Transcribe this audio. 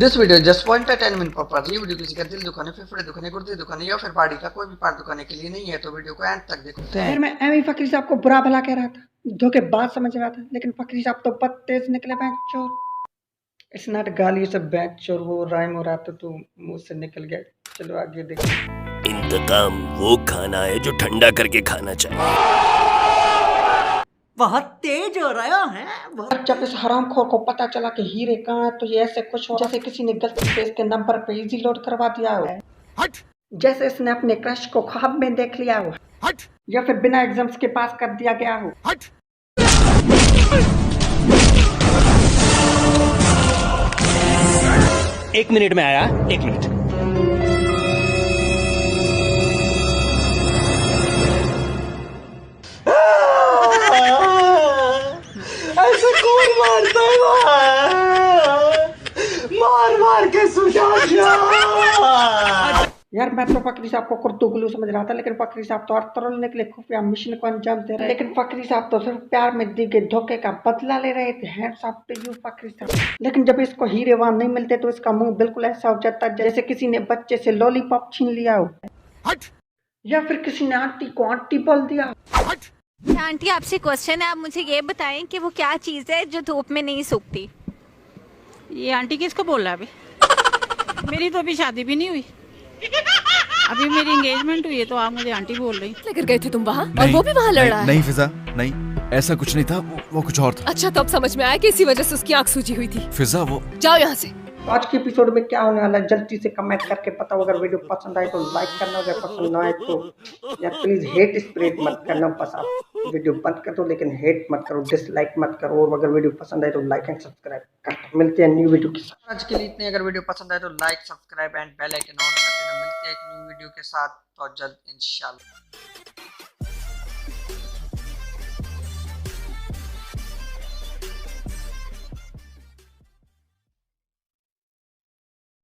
This video just for entertainment purpose. ये video किसी का दिल दुखाने, फेफड़े दुखाने, गुर्दे दुखाने या फिर बॉडी का कोई भी पार्ट दुखाने के लिए नहीं है, तो वीडियो को एंड तक देखते हैं। फिर मैं एमी फकीर साहब को बुरा भला कह रहा था, धोखेबाज समझ रहा था, लेकिन फकीर साहब तो बहुत तेज निकले बैंचोर। इट्स नॉट गाली से बैंचोर, वो राइम हो रहा था तो मुंह से निकल गया। चलो आगे देखो। इंतकाम वो खाना है जो ठंडा करके खाना चाहिए। बहुत तेज हो रहा है और जब इस हरामखोर को पता चला कि हीरे कहाँ है, तो ये ऐसे खुश हो जैसे किसी ने गलती से इसके नंबर पे इजी लोड करवा दिया हो। जैसे इसने अपने क्रश को ख्वाब में देख लिया हो, या फिर बिना एग्जाम्स के पास कर दिया गया हो। एक मिनट में आया, एक मिनट। ऐसे कौन मारता है? मार मार के सुझा यार मैं तो फकरी साहब को कुर्तू गुलू समझ रहा था, लेकिन फकरी साहब तो अर्थ तोड़ने के लिए खुफिया मिशन को अंजाम दे रहे। लेकिन फकरी साहब तो सिर्फ प्यार में दी गई धोखे का बदला ले रहे थे। Hands of to you Fakhri साहब। लेकिन जब इसको हीरे वहां नहीं मिलते तो इसका मुंह बिल्कुल ऐसा हो जाता जैसे किसी ने बच्चे से लॉलीपॉप छीन लिया हो, या फिर किसी ने आंटी को आंटी बोल दिया। आंटी आपसे क्वेश्चन है, आप मुझे ये बताएं कि वो क्या चीज़ है जो धूप में नहीं सूखती। ये आंटी किसको बोल रहा है अभी? मेरी तो अभी शादी भी नहीं हुई, अभी मेरी एंगेजमेंट हुई है, तो आप मुझे आंटी बोल रही। लेकर गए थे तुम वहाँ और वो भी वहाँ लड़ रहा है? नहीं फिजा, नहीं, ऐसा कुछ नहीं था, वो कुछ और था। अच्छा, तो अब समझ में आया कि इसी वजह से उसकी आंख सूजी हुई थी। फिजा वो जाओ यहाँ से। आज के एपिसोड में क्या होने वाला है जल्दी से कमेंट करके बताओ। अगर वीडियो पसंद आए तो लाइक करना, अगर पसंद ना आए तो यार प्लीज हेट स्प्रेड मत करना। बस आप वीडियो बंद कर दो, लेकिन हेट मत करो, डिसलाइक मत करो। और अगर वीडियो पसंद आए तो लाइक एंड सब्सक्राइब कर। मिलते हैं न्यू वीडियो के साथ। आज के लिए इतने। अगर वीडियो पसंद आए तो like, subscribe and bell icon on कर देना। मिलते हैं एक न्यू वीडियो के साथ बहुत जल्द इंशाल्लाह।